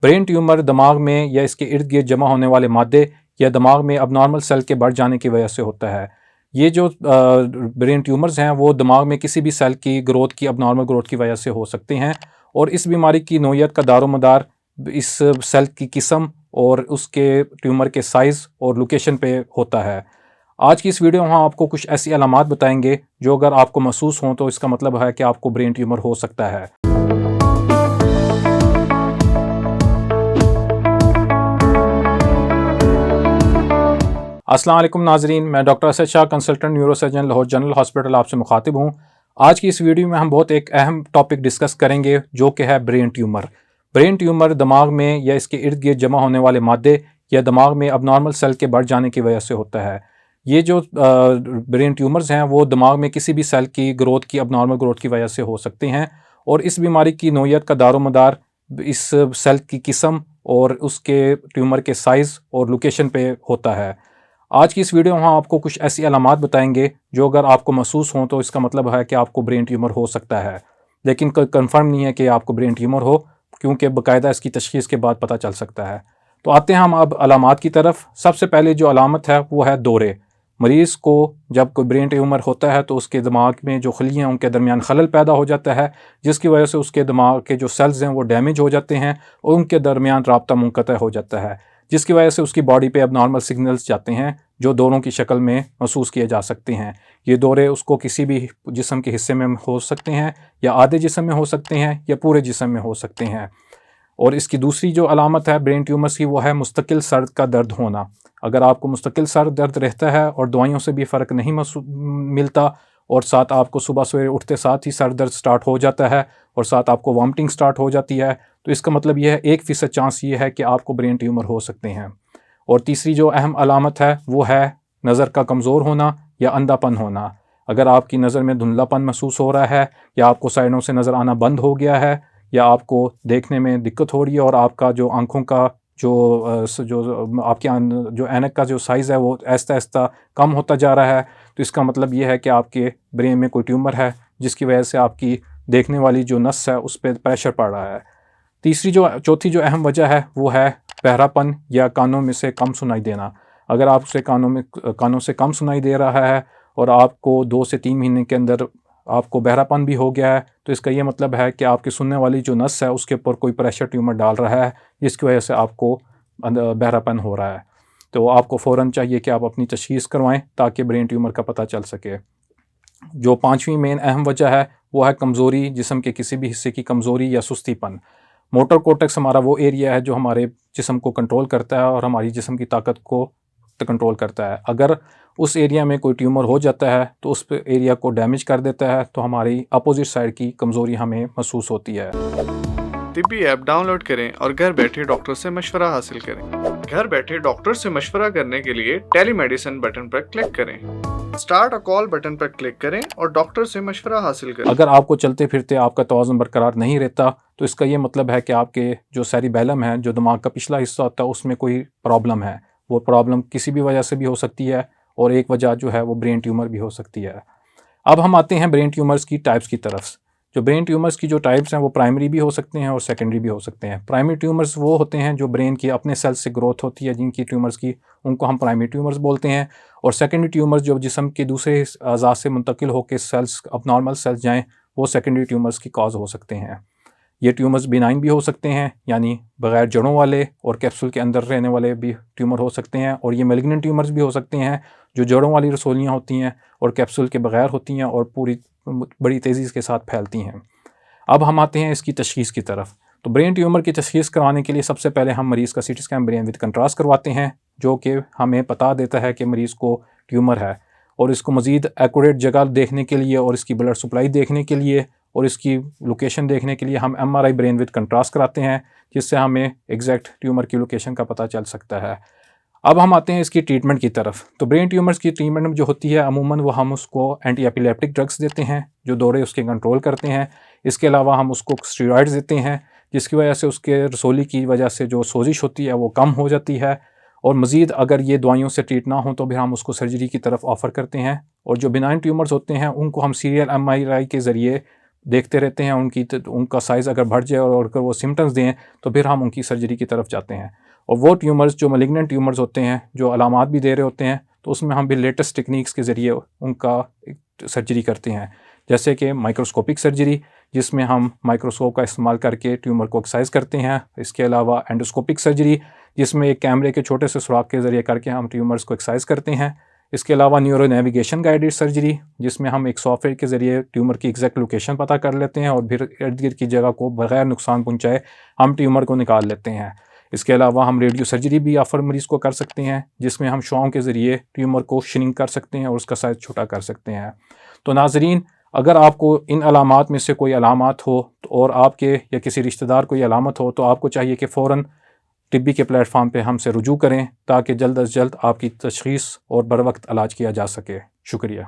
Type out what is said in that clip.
Brain tumour दिमाग में या इसके इर्द गिर्द जमा होने वाले मादे या दिमाग में अबनॉर्मल सेल के बढ़ जाने की वजह से होता है। ये जो ब्रेन ट्यूमर्स हैं वो दिमाग में किसी भी सेल की ग्रोथ की अबनॉर्मल ग्रोथ की वजह से हो सकते हैं और इस बीमारी की नौयत का दारोमदार इस सेल की किस्म और उसके ट्यूमर के साइज़ और लोकेशन पे होता है। आज की इस वीडियो में हम आपको कुछ ऐसी अलामात बताएंगे जो अगर आपको महसूस हों तो इसका मतलब है कि आपको ब्रेन ट्यूमर हो सकता है। अस्सलाम वालेकुम नाजरीन, मैं doctor Asad Shah consultant neurosurgeon Lahore general hospital आपसे मुखातिब हूँ। आज की इस वीडियो में हम बहुत एक अहम टॉपिक डिस्कस करेंगे जो कि है ब्रेन ट्यूमर। ब्रेन ट्यूमर दिमाग में या इसके इर्द गिर्द जमा होने वाले मादे या दिमाग में अबनॉर्मल सेल के बढ़ जाने की वजह से होता है। ये जो ब्रेन ट्यूमर्स हैं वो दिमाग में किसी भी सेल की ग्रोथ की अबनॉर्मल ग्रोथ की वजह से हो सकते हैं और इस बीमारी की नौयत का दारोमदार इस सेल की किस्म और उसके ट्यूमर के साइज़ और लोकेशन पे होता है। आज की इस वीडियो में हम आपको कुछ ऐसी अलामात बताएंगे जो अगर आपको महसूस हों तो इसका मतलब है कि आपको ब्रेन ट्यूमर हो सकता है, लेकिन कंफर्म नहीं है कि आपको ब्रेन ट्यूमर हो, क्योंकि बाकायदा इसकी तशख़ीस के बाद पता चल सकता है। तो आते हैं हम अब अलामात की तरफ। सबसे पहले जो अलामत है वो है दौरे। मरीज़ को जब कोई ब्रेन ट्यूमर होता है तो उसके दिमाग में जो खलियाँ हैं उनके दरमियान खलल पैदा हो जाता है, जिसकी वजह से उसके दिमाग के जो सेल्स हैं वो डैमेज हो जाते हैं और उनके दरमियान राब्ता मुनक़ता हो जाता है, जिसकी वजह से उसकी बॉडी पे अबनॉर्मल सिग्नल्स जाते हैं जो दौरों की शक्ल में महसूस किए जा सकते हैं। ये दौरे उसको किसी भी जिस्म के हिस्से में हो सकते हैं या आधे जिस्म में हो सकते हैं या पूरे जिस्म में हो सकते हैं। और इसकी दूसरी जो अलामत है ब्रेन ट्यूमर्स की वो है मुस्तकिल सर का दर्द होना। अगर आपको मुस्तकिल सर दर्द रहता है और दवाइयों से भी फ़र्क नहीं मिलता और साथ आपको सुबह सवेरे उठते साथ ही सर दर्द स्टार्ट हो जाता है और साथ आपको वॉमिटिंग स्टार्ट हो जाती है, तो इसका मतलब यह है 1% चांस ये है कि आपको ब्रेन ट्यूमर हो सकते हैं। और तीसरी जो अहम अलामत है वो है नज़र का कमज़ोर होना या अंधापन होना। अगर आपकी नज़र में धुंधलापन महसूस हो रहा है या आपको साइडों से नज़र आना बंद हो गया है या आपको देखने में दिक्कत हो रही है और आपका जो आँखों का जो आपके जो ऐनक का जो साइज़ है वो आहिस्ता आहिस्ता कम होता जा रहा है, तो इसका मतलब ये है कि आपके ब्रेन में कोई ट्यूमर है जिसकी वजह से आपकी देखने वाली जो नस है उस पर प्रेशर पड़ रहा है। चौथी जो अहम वजह है वो है बहरापन या कानों में से कम सुनाई देना। अगर आपसे कानों से कम सुनाई दे रहा है और आपको 2 से 3 महीने के अंदर आपको बहरापन भी हो गया है, तो इसका ये मतलब है कि आपकी सुनने वाली जो नस है उसके ऊपर कोई प्रेशर ट्यूमर डाल रहा है, जिसकी वजह से आपको बहरापन हो रहा है। तो आपको फ़ौरन चाहिए कि आप अपनी तशख़ीस करवाएं ताकि ब्रेन ट्यूमर का पता चल सके। जो पाँचवीं मेन अहम वजह है वो है कमज़ोरी, जिस्म के किसी भी हिस्से की कमज़ोरी या सुस्तीपन। मोटर कोर्टेक्स हमारा वो एरिया है जो हमारे जिस्म को कंट्रोल करता है और हमारी जिस्म की ताकत को कंट्रोल करता है। अगर उस एरिया में कोई ट्यूमर हो जाता है तो उस एरिया को डैमेज कर देता है, तो हमारी अपोजिट साइड की कमज़ोरी हमें महसूस होती है। तिब्बी ऐप डाउनलोड करें और घर बैठे डॉक्टर से मशवरा हासिल करें। घर बैठे डॉक्टर से मशवरा करने के लिए टेलीमेडिसिन बटन पर क्लिक करें, स्टार्ट अ कॉल बटन पर क्लिक करें और डॉक्टर से मशवरा हासिल करें। अगर आपको चलते फिरते आपका तवाज़ुन बरकरार नहीं रहता तो इसका ये मतलब है कि आपके जो सेरिबेलम है, जो दिमाग का पिछला हिस्सा होता है, उसमें कोई प्रॉब्लम है। वो प्रॉब्लम किसी भी वजह से भी हो सकती है और एक वजह जो है वो ब्रेन ट्यूमर भी हो सकती है। अब हम आते हैं ब्रेन ट्यूमर्स की टाइप्स की तरफ। जो ब्रेन ट्यूमर्स की जो टाइप्स हैं वो प्राइमरी भी हो सकते हैं और सेकेंडरी भी हो सकते हैं। प्राइमरी ट्यूमर्स वो होते हैं जो ब्रेन की अपने सेल से ग्रोथ होती है, जिनकी ट्यूमर्स की उनको हम प्राइमरी ट्यूमर्स बोलते हैं। और सेकेंडरी ट्यूमर्स जो जिस्म के दूसरे अज़ा से मुंतकिल होकर सेल्स अबनॉर्मल सेल्स जाएँ, वो सेकेंडरी ट्यूमर्स की कॉज हो सकते हैं। ये ट्यूमर्स बिनाइन भी हो सकते हैं, यानी बग़ैर जड़ों वाले और कैप्सूल के अंदर रहने वाले भी ट्यूमर हो सकते हैं। और ये मैलिग्नेंट ट्यूमर्स भी हो सकते हैं जो जड़ों वाली रसोलियाँ होती हैं और कैप्सूल के बगैर होती हैं और बड़ी तेज़ी के साथ फैलती हैं। अब हम आते हैं इसकी तशख़ीस की तरफ। तो ब्रेन ट्यूमर की तशख़ीस करवाने के लिए सबसे पहले हम मरीज़ का CT scan brain with contrast करवाते हैं, जो कि हमें पता देता है कि मरीज़ को ट्यूमर है। और इसको मज़ीद एक्यूरेट जगह देखने के लिए और इसकी ब्लड सप्लाई देखने के लिए और इसकी लोकेशन देखने के लिए हम MRI ब्रेन विद कंट्रास्ट कराते हैं, जिससे हमें एग्जैक्ट ट्यूमर की लोकेशन का पता चल सकता है। अब हम आते हैं इसकी ट्रीटमेंट की तरफ। तो ब्रेन ट्यूमर्स की ट्रीटमेंट जो होती है अमूमन वो हम उसको एंटी एपिलेप्टिक ड्रग्स देते हैं जो दौरे उसके कंट्रोल करते हैं। इसके अलावा हम उसको स्टेरॉइड्स देते हैं, जिसकी वजह से उसके रसोली की वजह से जो सोजिश होती है वो कम हो जाती है। और मज़ीद अगर ये दवाइयों से ट्रीट ना हो तो फिर हम उसको सर्जरी की तरफ ऑफ़र करते हैं। और जो बिनाइन ट्यूमर्स होते हैं उनको हम सीरियल MRI के ज़रिए देखते रहते हैं उनका साइज़ अगर बढ़ जाए और अगर वो सिम्टम्स दें तो फिर हम उनकी सर्जरी की तरफ जाते हैं। और वो ट्यूमर्स जो मैलिग्नेंट ट्यूमर्स होते हैं, जो अलामात भी दे रहे होते हैं, तो उसमें हम भी लेटेस्ट टेक्निक्स के ज़रिए उनका सर्जरी करते हैं, जैसे कि माइक्रोस्कोपिक सर्जरी, जिसमें हम माइक्रोस्कोप का इस्तेमाल करके ट्यूमर को एक्साइज करते हैं। इसके अलावा एंडोस्कोपिक सर्जरी, जिसमें एक कैमरे के छोटे से सुराख के ज़रिए करके हम ट्यूमर्स को एक्साइज करते हैं। इसके अलावा न्यूरो नेविगेशन गाइडेड सर्जरी, जिसमें हम एक सॉफ्टवेयर के ज़रिए ट्यूमर की एग्जैक्ट लोकेशन पता कर लेते हैं और फिर इर्द गिर्द की जगह को बगैर नुकसान पहुँचाए हम ट्यूमर को निकाल लेते हैं। इसके अलावा हम रेडियो सर्जरी भी आफर मरीज़ को कर सकते हैं, जिसमें हम शॉम के ज़रिए ट्यूमर को श्रिंक कर सकते हैं और उसका साइज़ छोटा कर सकते हैं। तो नाज़रीन, अगर आपको इन अलामात में से कोई अलामात हो और आपके या किसी रिश्तेदार को ये अलामत हो, तो आपको चाहिए कि फ़ौरन तिब्बी के प्लेटफॉर्म पे हमसे रुजू करें, ताकि जल्द अज जल्द आपकी तशख़ीस और बर वक्त इलाज किया जा सके। शुक्रिया।